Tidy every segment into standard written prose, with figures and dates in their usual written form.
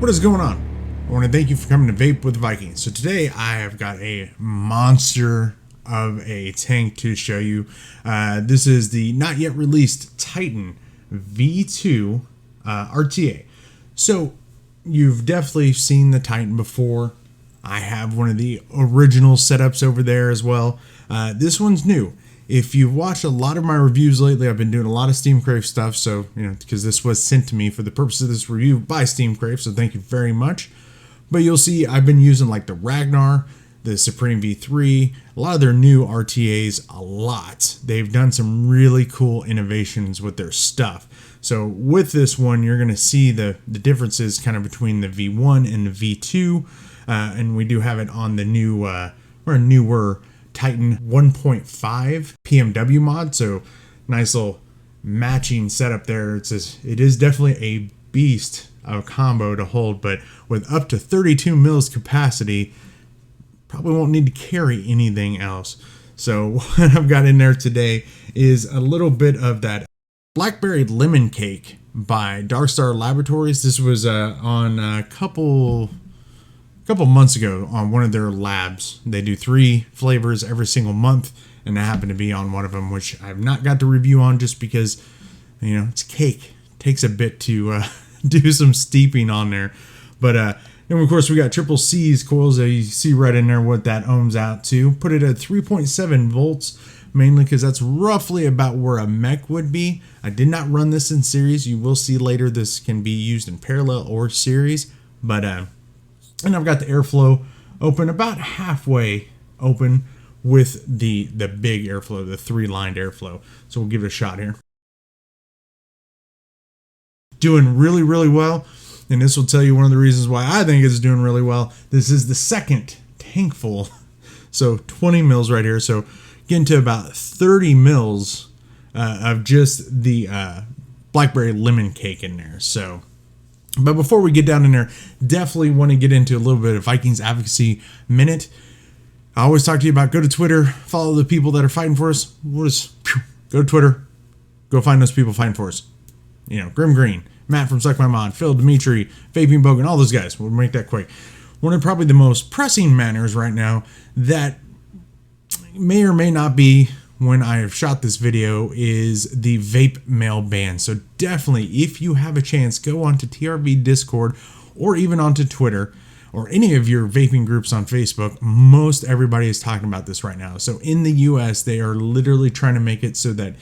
What is going on? I want to thank you for coming to Vape with Viking. So today I have got a monster of a tank to show you. This is the not yet released Titan V2 RDTA. So you've definitely seen the Titan before. I have one of the original setups over there as well. This one's new. If you've watched a lot of my reviews lately, I've been doing a lot of Steamcrave stuff, so, because this was sent to me for the purpose of this review by Steamcrave, so thank you very much. But you'll see I've been using like the Ragnar, the Supreme V3, a lot of their new RTAs a lot. They've done some really cool innovations with their stuff. So with this one, you're going to see the differences kind of between the V1 and the V2, and we do have it on the new, or newer Titan 1.5 PMW mod, so nice little matching setup there. It is definitely a beast of combo to hold, but with up to 32 mils capacity, probably won't need to carry anything else. So what I've got in there today is a little bit of that Blackberry Lemon Cake by Darkstar Laboratories. This was on a couple months ago on one of their labs. They do 3 flavors every single month, and I happen to be on one of them, which I've not got to review on just because, it's cake. It takes a bit to do some steeping on there. But and of course we got triple C's coils. You see right in there what that ohms out to. Put it at 3.7 volts, mainly because that's roughly about where a mech would be. I did not run this in series. You will see later this can be used in parallel or series, but and I've got the airflow open about halfway open with the big airflow, the 3-lined airflow. So we'll give it a shot here. Doing really, really well. And this will tell you one of the reasons why I think it's doing really well. This is the second tankful. So 20 mils right here. So getting to about 30 mils of just the Blackberry Lemon Cake in there. So, but before we get down in there, definitely want to get into a little bit of Vikings Advocacy Minute. I always talk to you about go to Twitter, follow the people that are fighting for us. We'll just go to Twitter, go find those people fighting for us. Grim Green, Matt from Suck My Mod, Phil, Dimitri, Vaping Bogan, all those guys. We'll make that quick. One of probably the most pressing matters right now that may or may not be when I have shot this video is the vape mail ban. So definitely, if you have a chance, go onto TRV Discord or even onto Twitter or any of your vaping groups on Facebook. Most everybody is talking about this right now. So in the US, they are literally trying to make it so that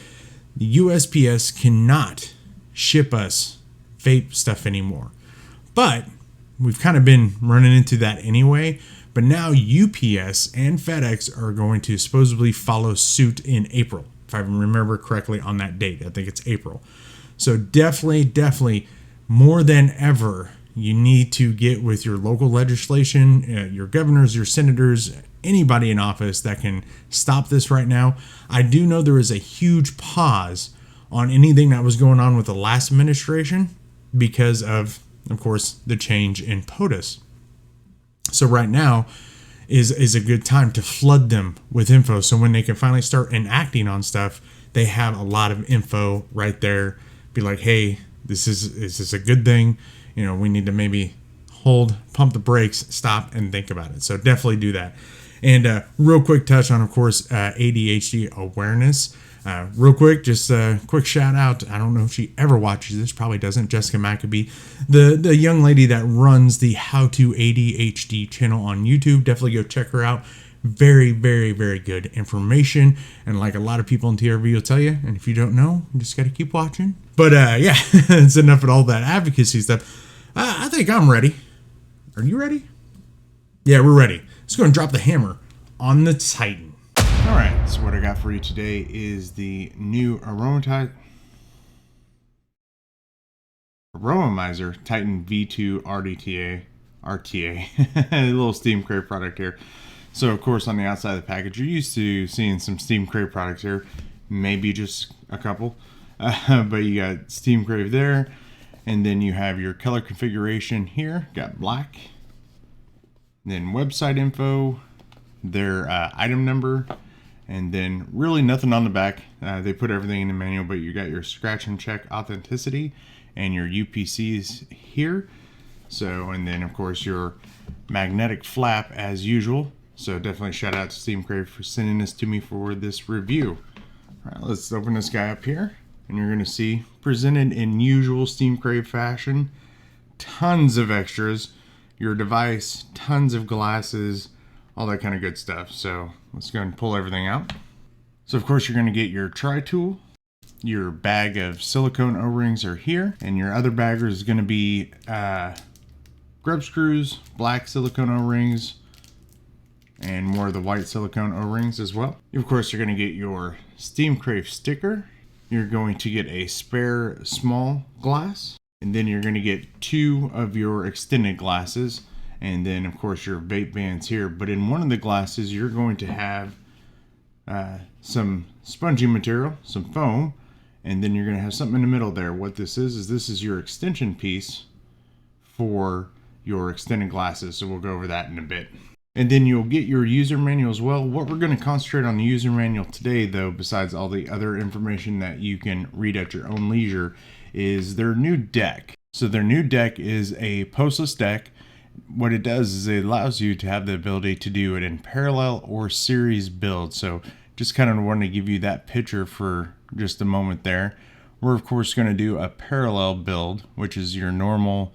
the USPS cannot ship us vape stuff anymore. But we've kind of been running into that anyway. But now UPS and FedEx are going to supposedly follow suit in April, if I remember correctly on that date. I think it's April. So definitely more than ever, you need to get with your local legislation, your governors, your senators, anybody in office that can stop this right now. I do know there is a huge pause on anything that was going on with the last administration because of course, the change in POTUS. So right now is a good time to flood them with info. So when they can finally start enacting on stuff, they have a lot of info right there. Be like, hey, is this a good thing? We need to maybe pump the brakes, stop, and think about it. So definitely do that. And real quick touch on, of course, ADHD awareness. Real quick, just a quick shout out. I don't know if she ever watches this, probably doesn't. Jessica Maccabee, the young lady that runs the How to ADHD channel on YouTube. Definitely go check her out. Very, very, very good information. And like a lot of people in TRV will tell you, and if you don't know, you just got to keep watching. But yeah, it's enough of all that advocacy stuff. I think I'm ready. Are you ready? Yeah, we're ready. Let's go and drop the hammer on the Titan. All right, so what I got for you today is the new Aromizer Titan V2 RDTA, a little Steamcrave product here. So of course on the outside of the package, you're used to seeing some Steamcrave products here, maybe just a couple, but you got Steamcrave there, and then you have your color configuration here, got black, then website info, their item number, and then really nothing on the back. They put everything in the manual, but you got your scratch and check authenticity and your UPCs here. So, and then of course your magnetic flap as usual. So definitely shout out to Steamcrave for sending this to me for this review. All right, let's open this guy up here, and you're gonna see presented in usual Steamcrave fashion, tons of extras, your device, tons of glasses, all that kind of good stuff. So let's go and pull everything out. So of course you're gonna get your tri-tool. Your bag of silicone O-rings are here, and your other bagger is gonna be grub screws, black silicone O-rings, and more of the white silicone O-rings as well. Of course, you're going to get your Steamcrave sticker. You're going to get a spare small glass, and then you're going to get 2 of your extended glasses, and then of course your vape bands here. But in one of the glasses, you're going to have some spongy material, some foam, and then you're going to have something in the middle there. What this is this is your extension piece for your extended glasses. So we'll go over that in a bit. And then you'll get your user manual as well. What we're going to concentrate on the user manual today, though, besides all the other information that you can read at your own leisure, is their new deck. So their new deck is a postless deck. What it does is it allows you to have the ability to do it in parallel or series build. So just kind of wanted to give you that picture for just a moment there. We're of course going to do a parallel build, which is your normal,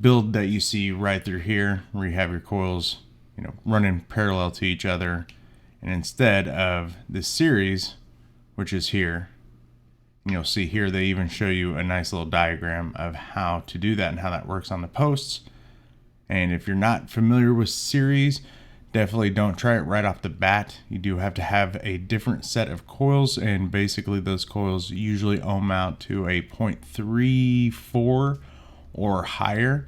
build that you see right through here, where you have your coils, running parallel to each other. And instead of this series, which is here, and you'll see here they even show you a nice little diagram of how to do that and how that works on the posts. And if you're not familiar with series, definitely don't try it right off the bat. You do have to have a different set of coils, and basically those coils usually ohm out to a 0.34 or higher.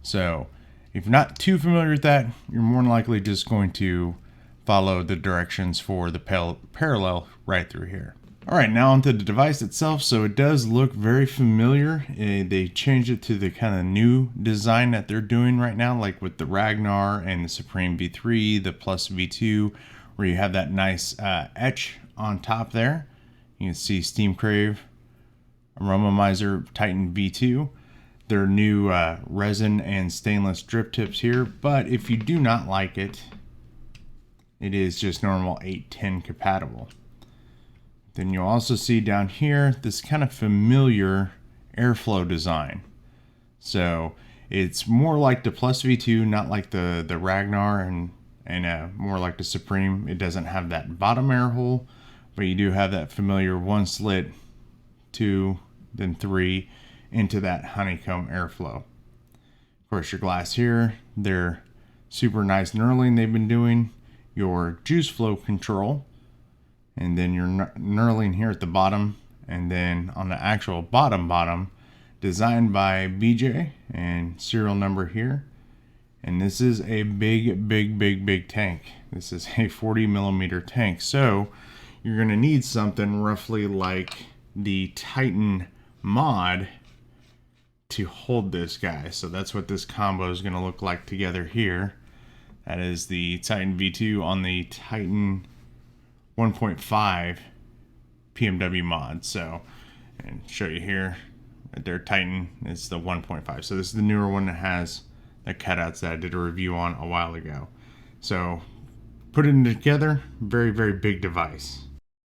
So if you're not too familiar with that, you're more than likely just going to follow the directions for the parallel right through here. All right, now onto the device itself. So it does look very familiar. They changed it to the kind of new design that they're doing right now, like with the Ragnar and the Supreme V3, the Plus V2, where you have that nice etch on top there. You can see Steamcrave Aromomizer Titan V2. Their new resin and stainless drip tips here, but if you do not like it, it is just normal 810 compatible. Then you'll also see down here this kind of familiar airflow design. So it's more like the Plus V2, not like the Ragnar, and more like the Supreme. It doesn't have that bottom air hole, but you do have that familiar 1 slit, 2, then 3 into that honeycomb airflow. Of course, your glass here, they're super nice knurling they've been doing. Your juice flow control, and then your knurling here at the bottom, and then on the actual bottom, designed by BJ and serial number here. And this is a big tank. This is a 40 millimeter tank. So you're gonna need something roughly like the Titan mod to hold this guy. So that's what this combo is going to look like together here. That is the Titan V2 on the Titan 1.5 PMW mod. So, and show you here that their Titan is the 1.5. So this is the newer one that has the cutouts that I did a review on a while ago. So put it together, very big device.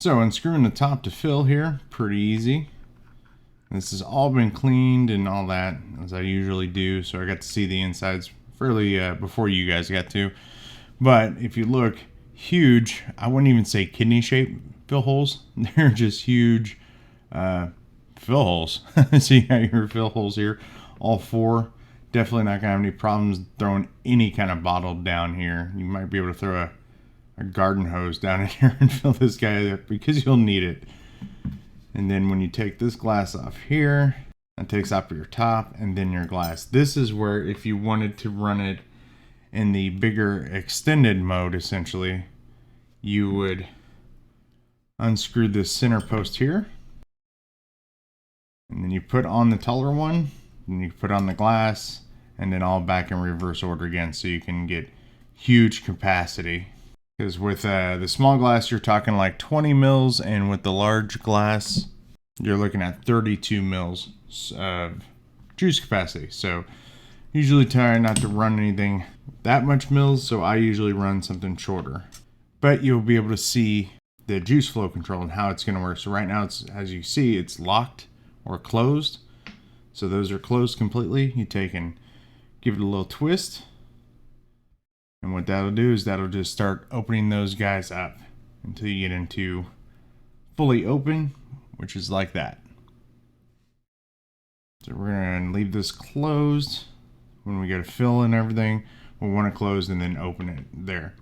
So unscrewing the top to fill here, pretty easy. This has all been cleaned and all that, as I usually do, so I got to see the insides fairly before you guys got to. But if you look, huge, I wouldn't even say kidney shape fill holes. They're just huge fill holes. See how your fill holes here, all 4. Definitely not gonna have any problems throwing any kind of bottle down here. You might be able to throw a garden hose down in here and fill this guy up, because you'll need it. And then when you take this glass off here, it takes off your top and then your glass. This is where, if you wanted to run it in the bigger extended mode, essentially, you would unscrew this center post here. And then you put on the taller one, and you put on the glass, and then all back in reverse order again, so you can get huge capacity. Because with the small glass, you're talking like 20 mils, and with the large glass, you're looking at 32 mils of juice capacity. So usually try not to run anything that much mils, so I usually run something shorter. But you'll be able to see the juice flow control and how it's going to work. So right now, it's, as you see, it's locked or closed. So those are closed completely. You take and give it a little twist. And what that'll do is that'll just start opening those guys up until you get into fully open, which is like that. So we're going to leave this closed. When we go to fill and everything, we'll want to close and then open it there.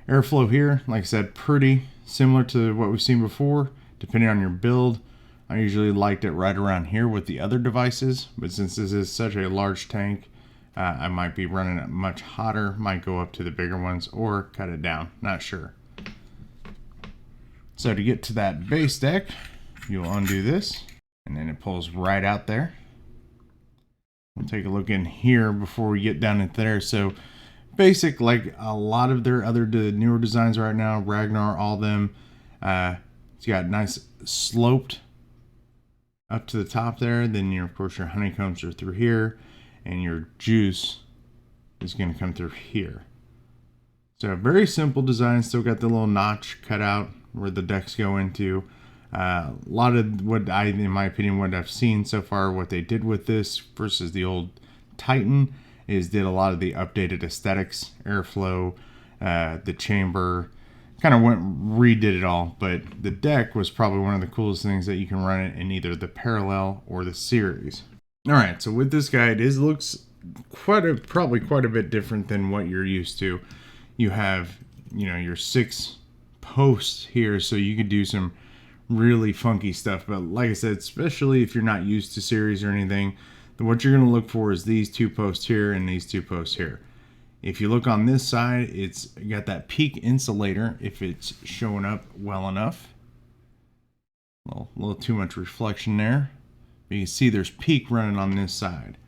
Airflow here, like I said, pretty similar to what we've seen before, depending on your build. I usually liked it right around here with the other devices, but since this is such a large tank, I might be running it much hotter, might go up to the bigger ones or cut it down, not sure. So to get to that base deck, you'll undo this and then it pulls right out there. We'll take a look in here before we get down into there. So basic, like a lot of their other newer designs right now, Ragnar, all them, it's got nice sloped up to the top there. Then of course your honeycombs are through here and your juice is going to come through here. So a very simple design, still got the little notch cut out where the decks go into. A lot of what in my opinion, what I've seen so far, what they did with this versus the old Titan is did a lot of the updated aesthetics, airflow, the chamber, kind of redid it all. But the deck was probably one of the coolest things that you can run it in either the parallel or the series. All right, so with this guy, it looks probably quite a bit different than what you're used to. You have, your 6 posts here, so you could do some really funky stuff. But like I said, especially if you're not used to series or anything, what you're going to look for is these 2 posts here and these 2 posts here. If you look on this side, it's got that peak insulator if it's showing up well enough. A little too much reflection there. But you can see there's peak running on this side.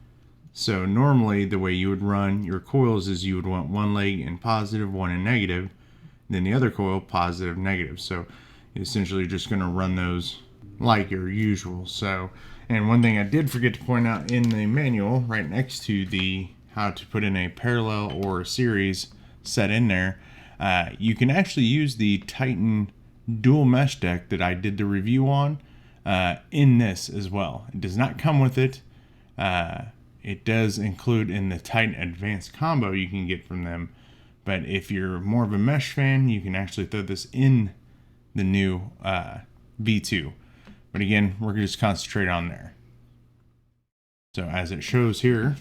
So normally the way you would run your coils is you would want one leg in positive, one in negative, then the other coil positive, negative. So essentially you're just going to run those like your usual. So, and one thing I did forget to point out in the manual right next to the how to put in a parallel or a series set in there, you can actually use the Titan dual mesh deck that I did the review on in this as well. It does not come with it. It does include in the Titan Advanced combo you can get from them. But if you're more of a mesh fan, you can actually throw this in the new V2. But again, we're going to just concentrate on there. So as it shows here,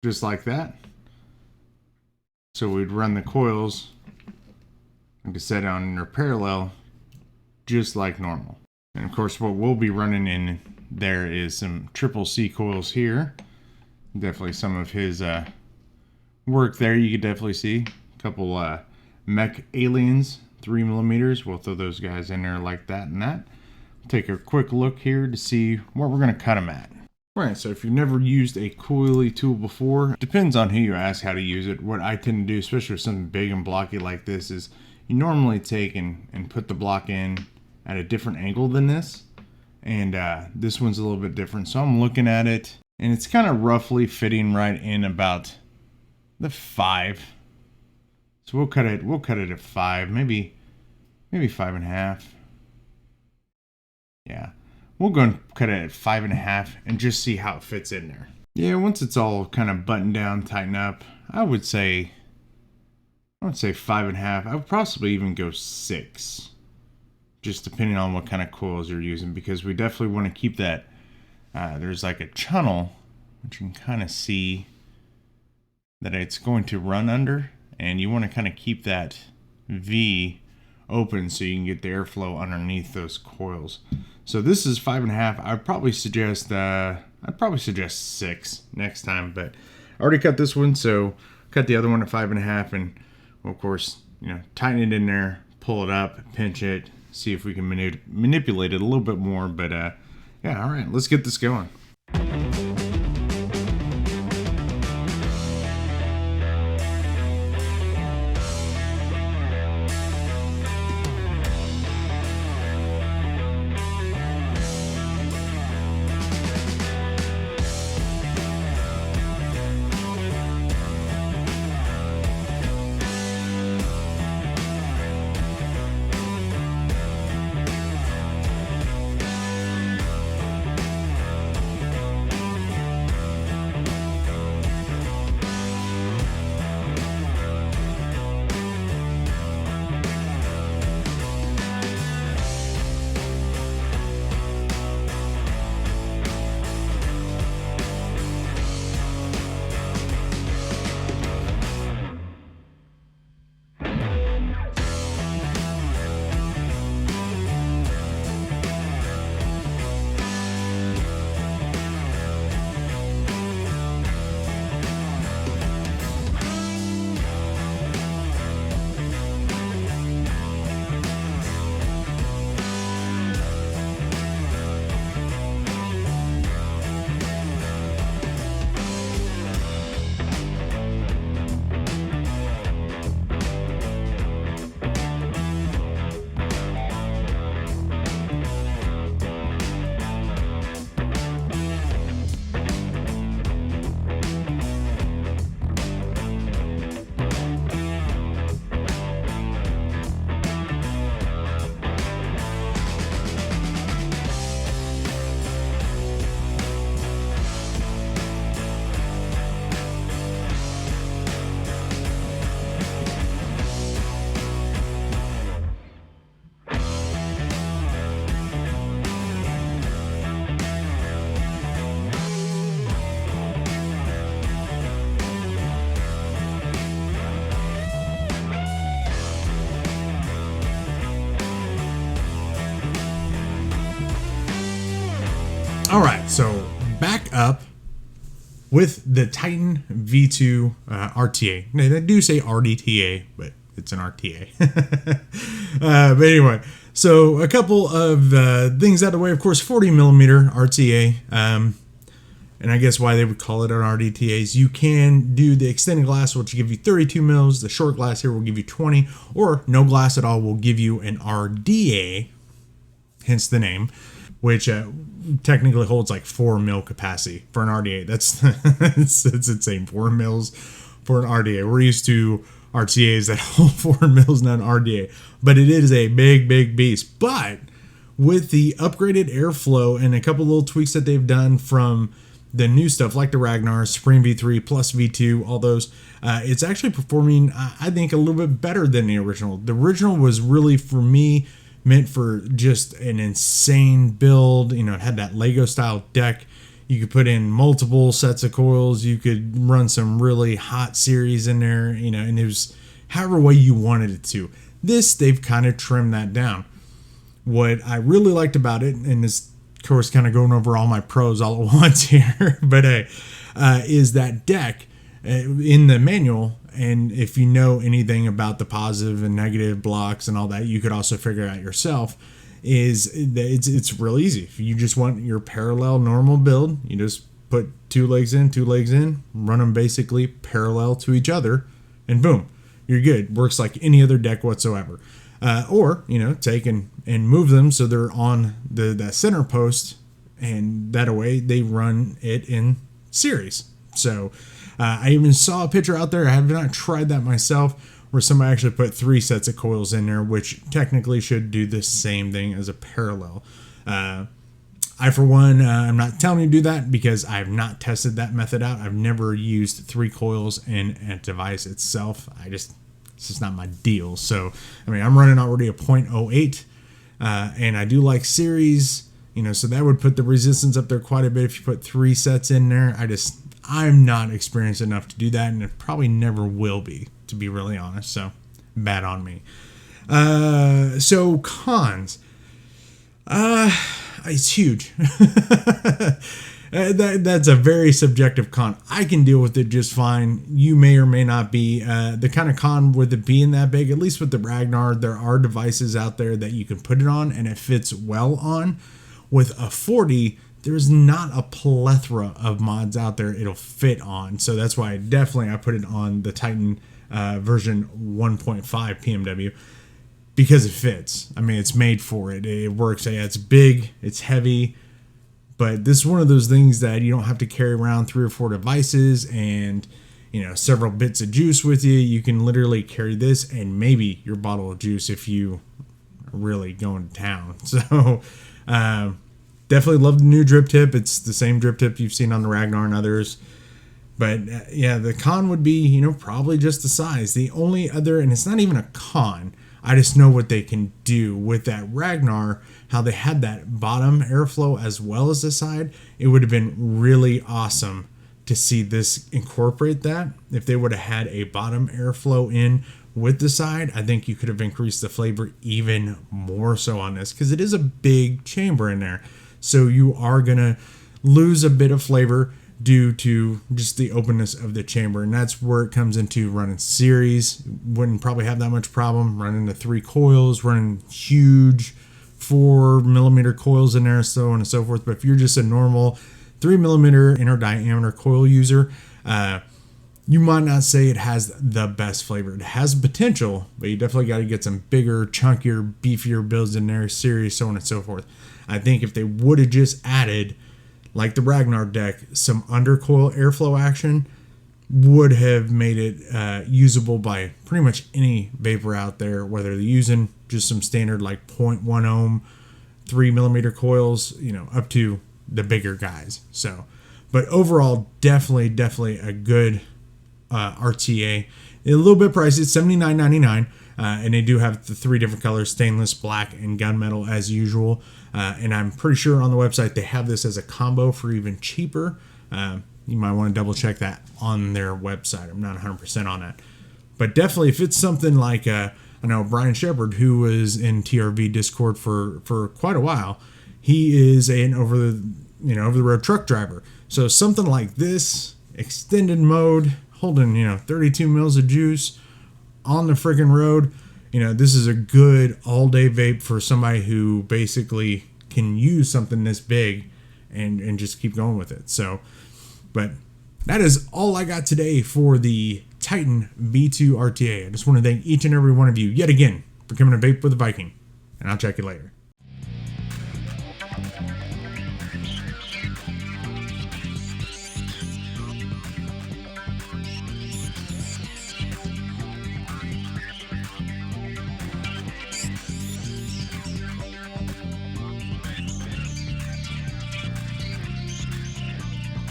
just like that. So we'd run the coils, like I said, on their parallel, just like normal. And of course, what we'll be running in there is some triple C coils here. Definitely some of his work there. You could definitely see a couple mech aliens, 3mm. We'll throw those guys in there like that and that. Take a quick look here to see what we're going to cut them at. Right, so if you've never used a coily tool before, depends on who you ask how to use it. What I tend to do, especially with something big and blocky like this, is you normally take and put the block in at a different angle than this. And this one's a little bit different. So I'm looking at it, and it's kind of roughly fitting right in about the 5. So we'll cut it at 5, maybe 5.5. Yeah. We'll go and cut it at 5.5 and just see how it fits in there. Yeah, once it's all kind of buttoned down, tighten up, I would say 5.5. I would possibly even go 6. Just depending on what kind of coils you're using, because we definitely want to keep that. There's like a channel, which you can kind of see that it's going to run under, and you want to kind of keep that V open so you can get the airflow underneath those coils. So this is 5.5. I'd probably suggest 6 next time, but I already cut this one, so cut the other one at 5.5, and well, of course, tighten it in there, pull it up, pinch it, see if we can manipulate it a little bit more. But yeah, all right, let's get this going. All right, so back up with the Titan V2 RTA. Now, they do say RDTA, but it's an RTA. But anyway, so a couple of things out of the way. Of course, 40 millimeter RTA. And I guess why they would call it an RDTA is you can do the extended glass, which will give you 32 mils. The short glass here will give you 20, or no glass at all will give you an RDA, hence the name, which technically holds like 4 mil capacity for an RDA. That's it's insane. 4 mils for an RDA. We're used to RTAs that hold 4 mils, not an RDA, but it is a big beast. But with the upgraded airflow and a couple little tweaks that they've done from the new stuff like the Ragnar, Supreme V3 plus V2, all those, it's actually performing, I think, a little bit better than the original. The original was really, for me, meant for just an insane build. You know, it had that Lego style deck. You could put in multiple sets of coils. You could run some really hot series in there, you know, and it was however way you wanted it to. This, they've kind of trimmed that down. What I really liked about it, and this, of course, kind of going over all my pros all at once here, but hey, is that deck in the manual. And if you know anything about the positive and negative blocks and all that, you could also figure out yourself. It's real easy. If you just want your parallel normal build, you just put 2 legs in, run them basically parallel to each other, and boom, you're good. Works like any other deck whatsoever. Or, you know, take and move them so they're on that center post, and that way they run it in series. So I even saw a picture out there, I have not tried that myself, where somebody actually put 3 sets of coils in there, which technically should do the same thing as a parallel. I, for one, I'm not telling you to do that because I have not tested that method out. I've never used 3 coils in a device itself. It's just not my deal. So, I mean, I'm running already a 0.08, and I do like series, you know, so that would put the resistance up there quite a bit if you put 3 sets in there. I'm not experienced enough to do that, and it probably never will be, to be really honest. So, bad on me. So cons. It's huge. That's a very subjective con. I can deal with it just fine. You may or may not be. The kind of con with it being that big, at least with the Ragnar, there are devices out there that you can put it on and it fits well on. With a 40, there's not a plethora of mods out there it'll fit on. So that's why I put it on the Titan version 1.5 PMW, because it fits. I mean, it's made for it. It works. Yeah, it's big, it's heavy. But this is one of those things that you don't have to carry around 3 or 4 devices and, you know, several bits of juice with you. You can literally carry this and maybe your bottle of juice if you are really going to town. So, definitely love the new drip tip. It's the same drip tip you've seen on the Ragnar and others. But, yeah, the con would be, you know, probably just the size. The only other, and it's not even a con, I just know what they can do with that Ragnar, how they had that bottom airflow as well as the side. It would have been really awesome to see this incorporate that. If they would have had a bottom airflow in with the side, I think you could have increased the flavor even more so on this, because it is a big chamber in there. So you are going to lose a bit of flavor due to just the openness of the chamber, and that's where it comes into running series. Wouldn't probably have that much problem running the 3 coils, running huge 4 millimeter coils in there, so on and so forth. But if you're just a normal 3 millimeter inner diameter coil user, you might not say it has the best flavor. It has potential, but you definitely got to get some bigger, chunkier, beefier builds in there, series, so on and so forth. I think if they would have just added, like the Ragnar deck, some undercoil airflow action, would have made it usable by pretty much any vapor out there, whether they're using just some standard like 0.1 ohm 3 millimeter coils, you know, up to the bigger guys. So, but overall, definitely a good RTA. A little bit pricey. It's $79.99, and they do have the 3 different colors: stainless, black, and gunmetal as usual. And I'm pretty sure on the website they have this as a combo for even cheaper. You might want to double check that on their website. I'm not 100% on that. But definitely, if it's something like, I know Brian Shepard, who was in TRV Discord for quite a while, he is an over over the road truck driver. So something like this, extended mode, holding, 32 mils of juice on the friggin' road. This is a good all day vape for somebody who basically can use something this big and just keep going with it. So, but that is all I got today for the Titan V2 RDTA. I just want to thank each and every one of you yet again for coming to Vape with the Viking, and I'll check you later.